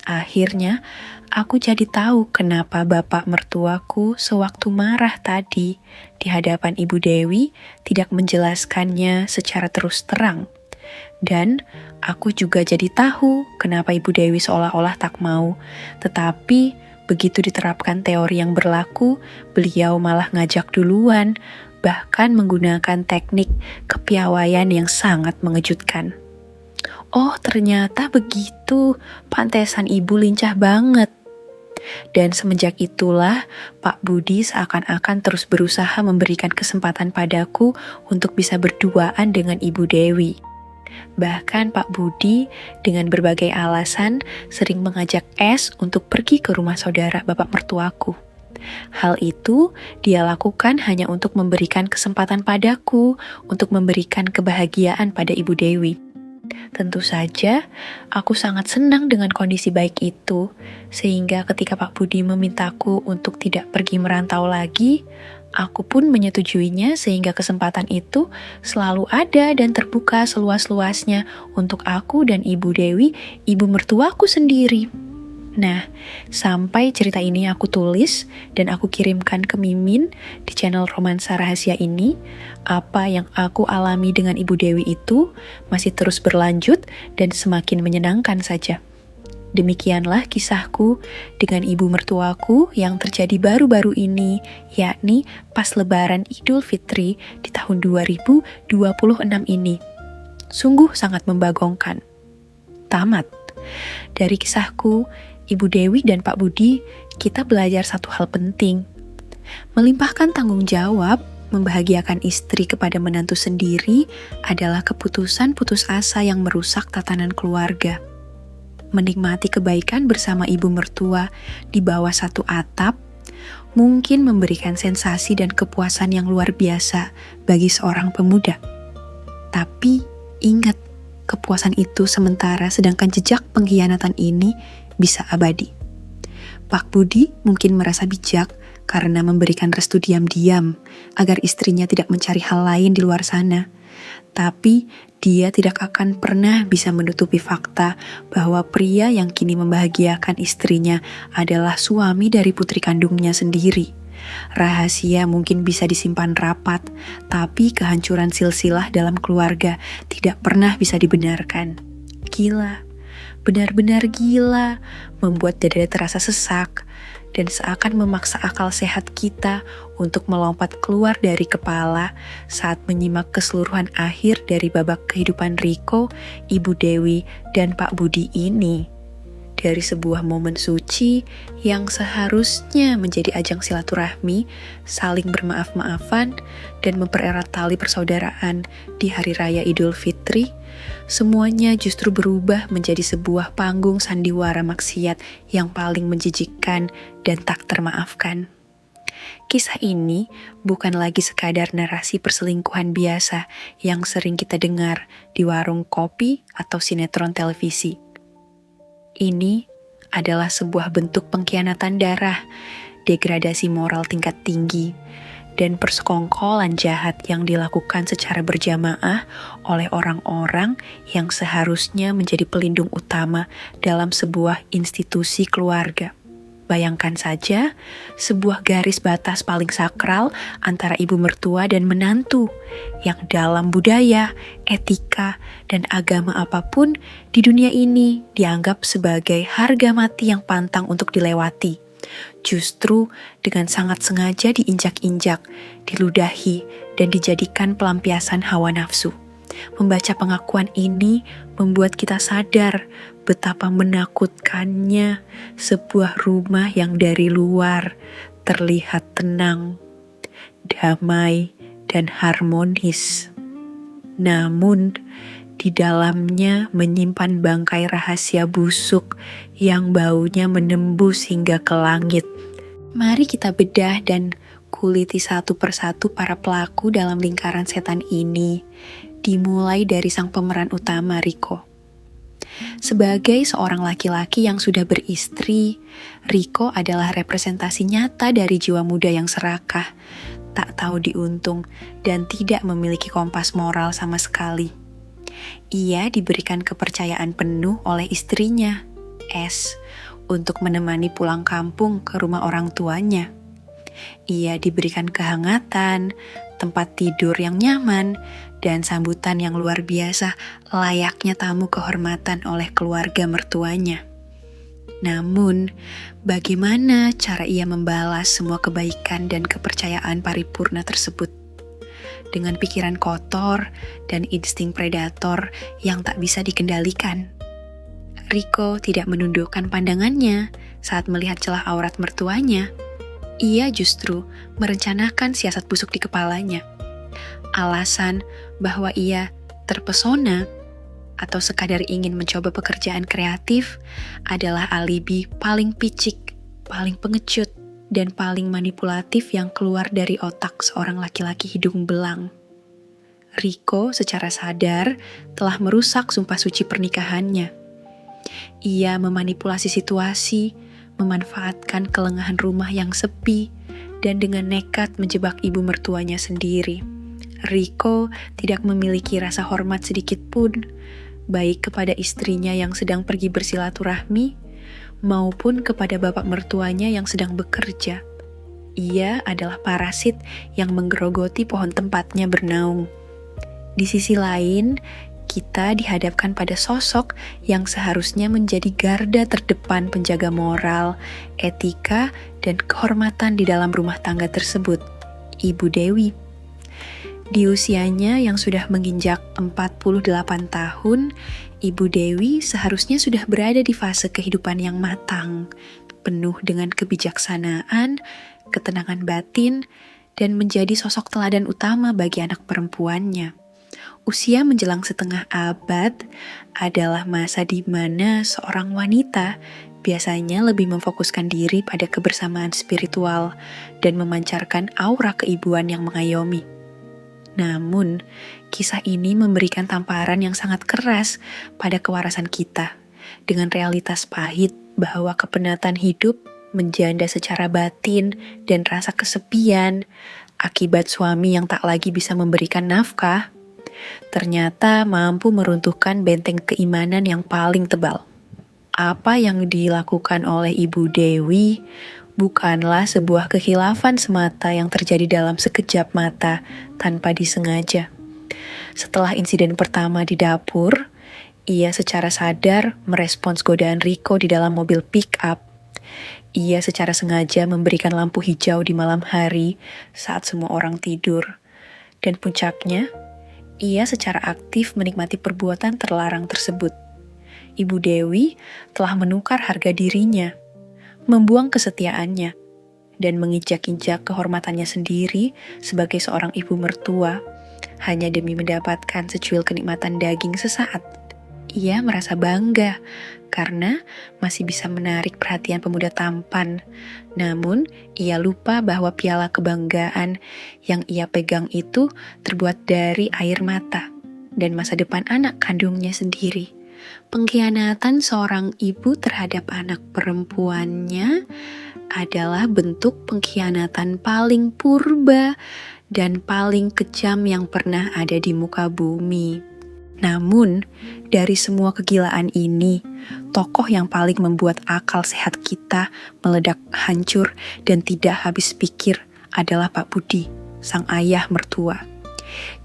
S1: Akhirnya, aku jadi tahu kenapa bapak mertuaku sewaktu marah tadi di hadapan Ibu Dewi tidak menjelaskannya secara terus terang. Dan aku juga jadi tahu kenapa Ibu Dewi seolah-olah tak mau, tetapi begitu diterapkan teori yang berlaku, beliau malah ngajak duluan, bahkan menggunakan teknik kepiawaian yang sangat mengejutkan. Oh, ternyata begitu. Pantesan ibu lincah banget. Dan semenjak itulah, Pak Budi seakan-akan terus berusaha memberikan kesempatan padaku untuk bisa berduaan dengan Ibu Dewi. Bahkan Pak Budi dengan berbagai alasan sering mengajak S untuk pergi ke rumah saudara bapak mertuaku. Hal itu dia lakukan hanya untuk memberikan kesempatan padaku untuk memberikan kebahagiaan pada Ibu Dewi. Tentu saja, aku sangat senang dengan kondisi baik itu, sehingga ketika Pak Budi memintaku untuk tidak pergi merantau lagi, aku pun menyetujuinya sehingga kesempatan itu selalu ada dan terbuka seluas-luasnya untuk aku dan Ibu Dewi, ibu mertuaku sendiri. Nah, sampai cerita ini aku tulis dan aku kirimkan ke Mimin di channel Romansa Rahasia ini, apa yang aku alami dengan Ibu Dewi itu masih terus berlanjut dan semakin menyenangkan saja. Demikianlah kisahku dengan ibu mertuaku yang terjadi baru-baru ini, yakni pas Lebaran Idul Fitri di tahun 2026 ini. Sungguh sangat membagongkan. Tamat. Dari kisahku, Ibu Dewi dan Pak Budi, kita belajar satu hal penting. Melimpahkan tanggung jawab, membahagiakan istri kepada menantu sendiri adalah keputusan putus asa yang merusak tatanan keluarga. Menikmati kebaikan bersama ibu mertua di bawah satu atap mungkin memberikan sensasi dan kepuasan yang luar biasa bagi seorang pemuda. Tapi ingat, kepuasan itu sementara sedangkan jejak pengkhianatan ini bisa abadi. Pak Budi mungkin merasa bijak karena memberikan restu diam-diam agar istrinya tidak mencari hal lain di luar sana. Tapi dia tidak akan pernah bisa menutupi fakta bahwa pria yang kini membahagiakan istrinya adalah suami dari putri kandungnya sendiri. Rahasia mungkin bisa disimpan rapat, tapi kehancuran silsilah dalam keluarga tidak pernah bisa dibenarkan. Gila, benar-benar gila, membuat dada terasa sesak, dan seakan memaksa akal sehat kita untuk melompat keluar dari kepala saat menyimak keseluruhan akhir dari babak kehidupan Riko, Ibu Dewi, dan Pak Budi ini. Dari sebuah momen suci yang seharusnya menjadi ajang silaturahmi, saling bermaaf-maafan, dan mempererat tali persaudaraan di Hari Raya Idul Fitri, semuanya justru berubah menjadi sebuah panggung sandiwara maksiat yang paling menjijikkan dan tak termaafkan. Kisah ini bukan lagi sekadar narasi perselingkuhan biasa yang sering kita dengar di warung kopi atau sinetron televisi. Ini adalah sebuah bentuk pengkhianatan darah, degradasi moral tingkat tinggi, dan persekongkolan jahat yang dilakukan secara berjamaah oleh orang-orang yang seharusnya menjadi pelindung utama dalam sebuah institusi keluarga. Bayangkan saja, sebuah garis batas paling sakral antara ibu mertua dan menantu, yang dalam budaya, etika, dan agama apapun di dunia ini dianggap sebagai harga mati yang pantang untuk dilewati. Justru dengan sangat sengaja diinjak-injak, diludahi, dan dijadikan pelampiasan hawa nafsu. Membaca pengakuan ini membuat kita sadar betapa menakutkannya sebuah rumah yang dari luar terlihat tenang, damai, dan harmonis. Namun, di dalamnya menyimpan bangkai rahasia busuk yang baunya menembus hingga ke langit. Mari kita bedah dan kuliti satu persatu para pelaku dalam lingkaran setan ini, dimulai dari sang pemeran utama, Riko. Sebagai seorang laki-laki yang sudah beristri, Riko adalah representasi nyata dari jiwa muda yang serakah, tak tahu diuntung, dan tidak memiliki kompas moral sama sekali. Ia diberikan kepercayaan penuh oleh istrinya, S, untuk menemani pulang kampung ke rumah orang tuanya. Ia diberikan kehangatan, tempat tidur yang nyaman, dan sambutan yang luar biasa layaknya tamu kehormatan oleh keluarga mertuanya. Namun, bagaimana cara ia membalas semua kebaikan dan kepercayaan paripurna tersebut? Dengan pikiran kotor dan insting predator yang tak bisa dikendalikan. Riko tidak menundukkan pandangannya Saat melihat celah aurat mertuanya, ia justru merencanakan siasat busuk di kepalanya. Alasan bahwa ia terpesona atau sekadar ingin mencoba pekerjaan kreatif adalah alibi paling picik, paling pengecut, dan paling manipulatif yang keluar dari otak seorang laki-laki hidung belang. Rico secara sadar telah merusak sumpah suci pernikahannya. Ia memanipulasi situasi, memanfaatkan kelengahan rumah yang sepi, dan dengan nekat menjebak ibu mertuanya sendiri. Rico tidak memiliki rasa hormat sedikit pun, baik kepada istrinya yang sedang pergi bersilaturahmi, maupun kepada bapak mertuanya yang sedang bekerja. Ia adalah parasit yang menggerogoti pohon tempatnya bernaung. Di sisi lain, kita dihadapkan pada sosok yang seharusnya menjadi garda terdepan penjaga moral, etika, dan kehormatan di dalam rumah tangga tersebut, Ibu Dewi. Di usianya yang sudah menginjak 48 tahun, Ibu Dewi seharusnya sudah berada di fase kehidupan yang matang, penuh dengan kebijaksanaan, ketenangan batin, dan menjadi sosok teladan utama bagi anak perempuannya. Usia menjelang setengah abad adalah masa di mana seorang wanita biasanya lebih memfokuskan diri pada kebersamaan spiritual dan memancarkan aura keibuan yang mengayomi. Namun, kisah ini memberikan tamparan yang sangat keras pada kewarasan kita, dengan realitas pahit bahwa kepenatan hidup menjanda secara batin dan rasa kesepian akibat suami yang tak lagi bisa memberikan nafkah, ternyata mampu meruntuhkan benteng keimanan yang paling tebal. Apa yang dilakukan oleh Ibu Dewi bukanlah sebuah kekhilafan semata yang terjadi dalam sekejap mata tanpa disengaja. Setelah insiden pertama di dapur, ia secara sadar merespons godaan Rico di dalam mobil pick-up. Ia secara sengaja memberikan lampu hijau di malam hari saat semua orang tidur. Dan puncaknya, ia secara aktif menikmati perbuatan terlarang tersebut. Ibu Dewi telah menukar harga dirinya, membuang kesetiaannya, dan menginjak-injak kehormatannya sendiri sebagai seorang ibu mertua, hanya demi mendapatkan secuil kenikmatan daging sesaat. Ia merasa bangga karena masih bisa menarik perhatian pemuda tampan. Namun, ia lupa bahwa piala kebanggaan yang ia pegang itu terbuat dari air mata dan masa depan anak kandungnya sendiri. Pengkhianatan seorang ibu terhadap anak perempuannya adalah bentuk pengkhianatan paling purba dan paling kejam yang pernah ada di muka bumi. Namun, dari semua kegilaan ini, tokoh yang paling membuat akal sehat kita meledak hancur dan tidak habis pikir adalah Pak Budi, sang ayah mertua.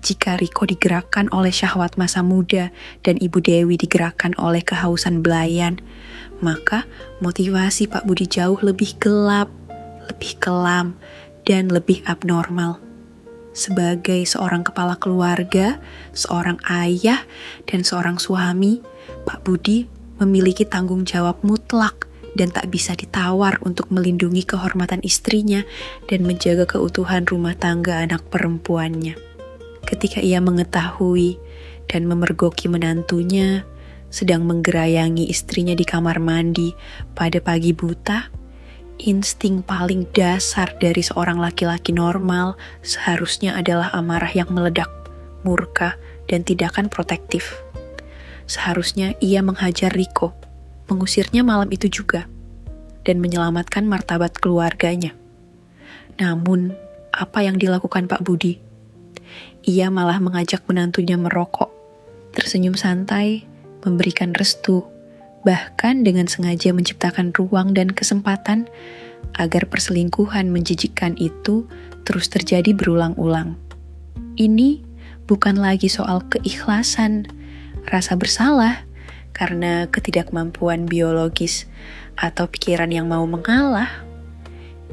S1: Jika Rico digerakkan oleh syahwat masa muda dan Ibu Dewi digerakkan oleh kehausan belayan, maka motivasi Pak Budi jauh lebih gelap, lebih kelam, dan lebih abnormal. Sebagai seorang kepala keluarga, seorang ayah, dan seorang suami, Pak Budi memiliki tanggung jawab mutlak dan tak bisa ditawar untuk melindungi kehormatan istrinya dan menjaga keutuhan rumah tangga anak perempuannya. Ketika ia mengetahui dan memergoki menantunya sedang menggerayangi istrinya di kamar mandi pada pagi buta, insting paling dasar dari seorang laki-laki normal seharusnya adalah amarah yang meledak, murka, dan tindakan protektif. Seharusnya ia menghajar Rico, mengusirnya malam itu juga, dan menyelamatkan martabat keluarganya. Namun, apa yang dilakukan Pak Budi? Ia malah mengajak menantunya merokok, tersenyum santai, memberikan restu, bahkan dengan sengaja menciptakan ruang dan kesempatan agar perselingkuhan menjijikkan itu terus terjadi berulang-ulang. Ini bukan lagi soal keikhlasan, rasa bersalah karena ketidakmampuan biologis atau pikiran yang mau mengalah.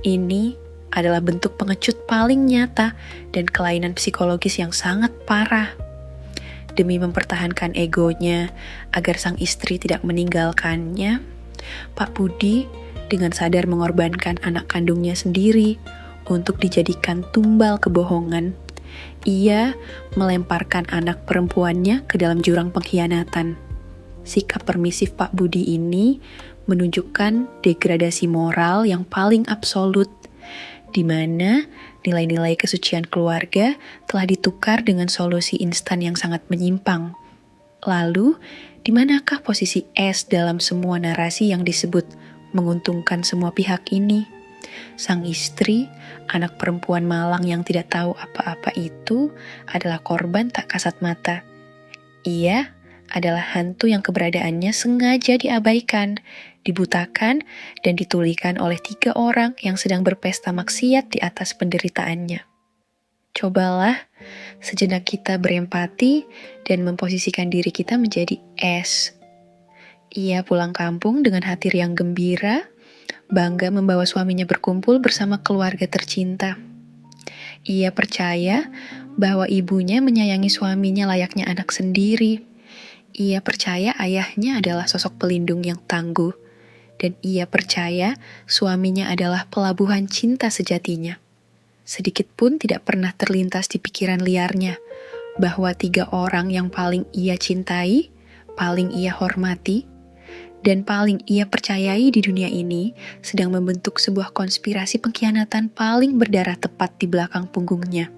S1: Ini adalah bentuk pengecut paling nyata dan kelainan psikologis yang sangat parah. Demi mempertahankan egonya agar sang istri tidak meninggalkannya, Pak Budi dengan sadar mengorbankan anak kandungnya sendiri untuk dijadikan tumbal kebohongan. Ia melemparkan anak perempuannya ke dalam jurang pengkhianatan. Sikap permisif Pak Budi ini menunjukkan degradasi moral yang paling absolut, di mana nilai-nilai kesucian keluarga telah ditukar dengan solusi instan yang sangat menyimpang. Lalu, di manakah posisi S dalam semua narasi yang disebut menguntungkan semua pihak ini? Sang istri, anak perempuan malang yang tidak tahu apa-apa itu adalah korban tak kasat mata. Ia adalah hantu yang keberadaannya sengaja diabaikan, dibutakan, dan ditulikan oleh 3 orang yang sedang berpesta maksiat di atas penderitaannya. Cobalah sejenak kita berempati dan memposisikan diri kita menjadi S. Ia pulang kampung dengan hati riang gembira, bangga membawa suaminya berkumpul bersama keluarga tercinta. Ia percaya bahwa ibunya menyayangi suaminya layaknya anak sendiri. Ia percaya ayahnya adalah sosok pelindung yang tangguh, dan ia percaya suaminya adalah pelabuhan cinta sejatinya. Sedikit pun tidak pernah terlintas di pikiran liarnya bahwa 3 orang yang paling ia cintai, paling ia hormati, dan paling ia percayai di dunia ini sedang membentuk sebuah konspirasi pengkhianatan paling berdarah tepat di belakang punggungnya.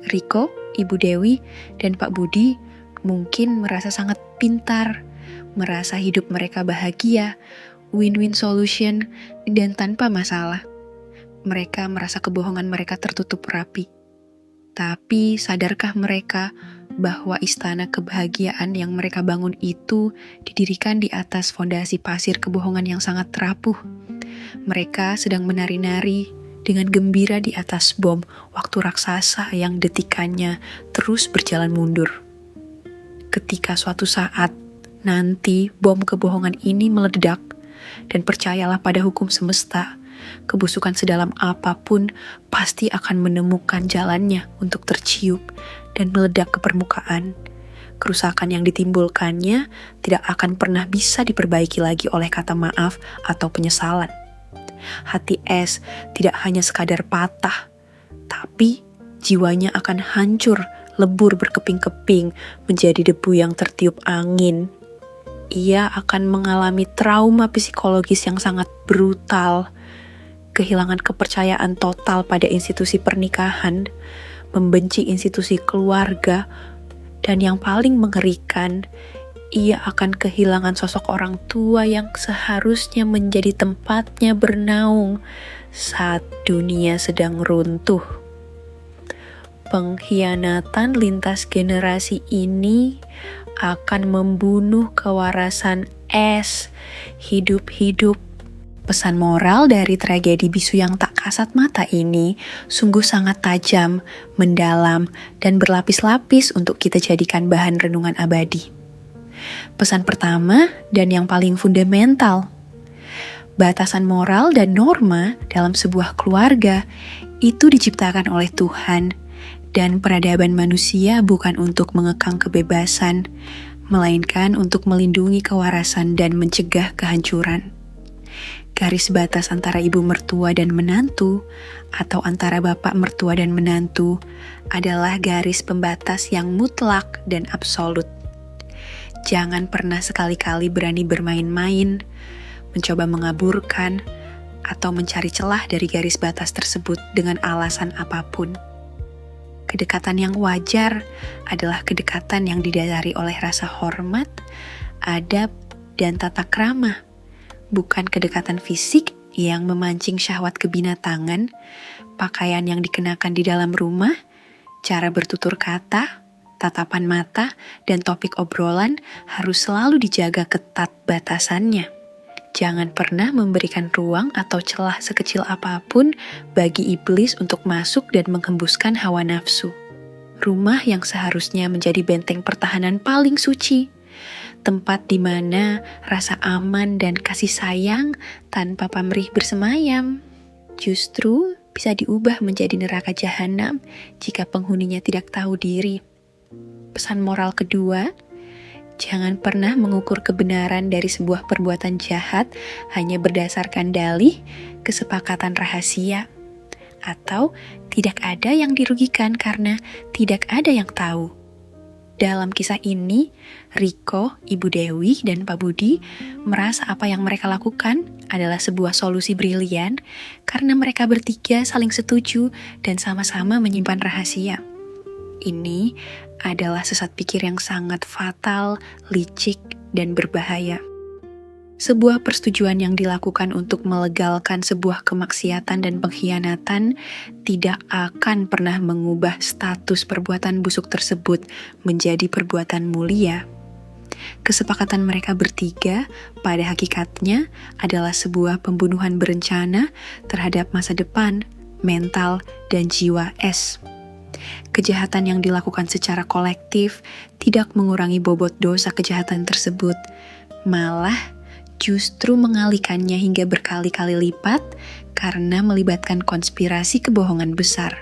S1: Riko, Ibu Dewi, dan Pak Budi mungkin merasa sangat pintar, merasa hidup mereka bahagia, win-win solution, dan tanpa masalah. Mereka merasa kebohongan mereka tertutup rapi. Tapi sadarkah mereka bahwa istana kebahagiaan yang mereka bangun itu didirikan di atas fondasi pasir kebohongan yang sangat rapuh? Mereka sedang menari-nari dengan gembira di atas bom waktu raksasa yang detikannya terus berjalan mundur. Ketika suatu saat nanti bom kebohongan ini meledak, dan percayalah pada hukum semesta, kebusukan sedalam apapun pasti akan menemukan jalannya untuk tercium dan meledak ke permukaan. Kerusakan yang ditimbulkannya tidak akan pernah bisa diperbaiki lagi oleh kata maaf atau penyesalan. Hati S tidak hanya sekadar patah, tapi jiwanya akan hancur, lebur berkeping-keping menjadi debu yang tertiup angin. Ia akan mengalami trauma psikologis yang sangat brutal, kehilangan kepercayaan total pada institusi pernikahan, membenci institusi keluarga, dan yang paling mengerikan, ia akan kehilangan sosok orang tua yang seharusnya menjadi tempatnya bernaung saat dunia sedang runtuh. Pengkhianatan lintas generasi ini akan membunuh kewarasan S hidup-hidup. Pesan moral dari tragedi bisu yang tak kasat mata ini sungguh sangat tajam, mendalam, dan berlapis-lapis untuk kita jadikan bahan renungan abadi. Pesan pertama dan yang paling fundamental, batasan moral dan norma dalam sebuah keluarga itu diciptakan oleh Tuhan, dan peradaban manusia bukan untuk mengekang kebebasan, melainkan untuk melindungi kewarasan dan mencegah kehancuran. Garis batas antara ibu mertua dan menantu, atau antara bapak mertua dan menantu, adalah garis pembatas yang mutlak dan absolut. Jangan pernah sekali-kali berani bermain-main, mencoba mengaburkan, atau mencari celah dari garis batas tersebut dengan alasan apapun. Kedekatan yang wajar adalah kedekatan yang didasari oleh rasa hormat, adab, dan tata krama, bukan kedekatan fisik yang memancing syahwat kebinatangan, pakaian yang dikenakan di dalam rumah, cara bertutur kata, tatapan mata, dan topik obrolan harus selalu dijaga ketat batasannya. Jangan pernah memberikan ruang atau celah sekecil apapun bagi iblis untuk masuk dan menghembuskan hawa nafsu. Rumah yang seharusnya menjadi benteng pertahanan paling suci, tempat di mana rasa aman dan kasih sayang tanpa pamrih bersemayam, justru bisa diubah menjadi neraka jahanam jika penghuninya tidak tahu diri. Pesan moral kedua, Jangan pernah mengukur kebenaran dari sebuah perbuatan jahat hanya berdasarkan dalih, kesepakatan rahasia, atau tidak ada yang dirugikan karena tidak ada yang tahu. Dalam kisah ini, Riko, Ibu Dewi, dan Pak Budi merasa apa yang mereka lakukan adalah sebuah solusi brilian karena mereka bertiga saling setuju dan sama-sama menyimpan rahasia. Ini adalah sesat pikir yang sangat fatal, licik, dan berbahaya. Sebuah persetujuan yang dilakukan untuk melegalkan sebuah kemaksiatan dan pengkhianatan tidak akan pernah mengubah status perbuatan busuk tersebut menjadi perbuatan mulia. Kesepakatan mereka bertiga pada hakikatnya adalah sebuah pembunuhan berencana terhadap masa depan, mental, dan jiwa S. Kejahatan yang dilakukan secara kolektif tidak mengurangi bobot dosa kejahatan tersebut, malah justru mengalihkannya hingga berkali-kali lipat karena melibatkan konspirasi kebohongan besar.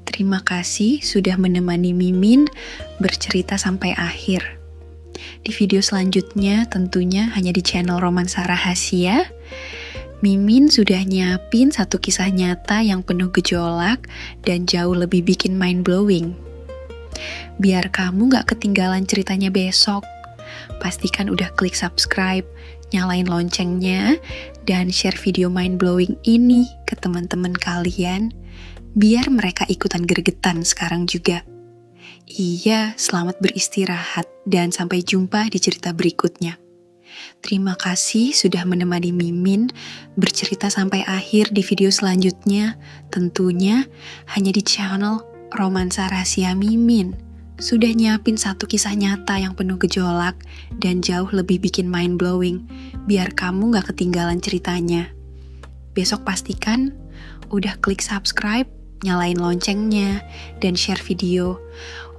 S1: Terima kasih sudah menemani Mimin bercerita sampai akhir. Di video selanjutnya tentunya hanya di channel Romansa Rahasia, Mimin sudah nyiapin satu kisah nyata yang penuh gejolak dan jauh lebih bikin mind-blowing. Biar kamu gak ketinggalan ceritanya besok, pastikan udah klik subscribe, nyalain loncengnya, dan share video mind-blowing ini ke teman-teman kalian, biar mereka ikutan gregetan sekarang juga. Iya, selamat beristirahat, dan sampai jumpa di cerita berikutnya. Terima kasih sudah menemani Mimin bercerita sampai akhir di video selanjutnya, tentunya hanya di channel Romansa Rahasia Mimin. Sudah nyiapin satu kisah nyata yang penuh gejolak dan jauh lebih bikin mind-blowing, biar kamu gak ketinggalan ceritanya. Besok pastikan udah klik subscribe, nyalain loncengnya, dan share video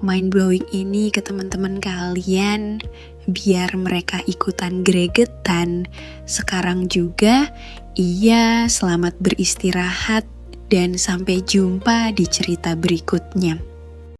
S1: mind-blowing ini ke teman-teman kalian, biar mereka ikutan gregetan sekarang juga. Iya, selamat beristirahat, dan sampai jumpa di cerita berikutnya.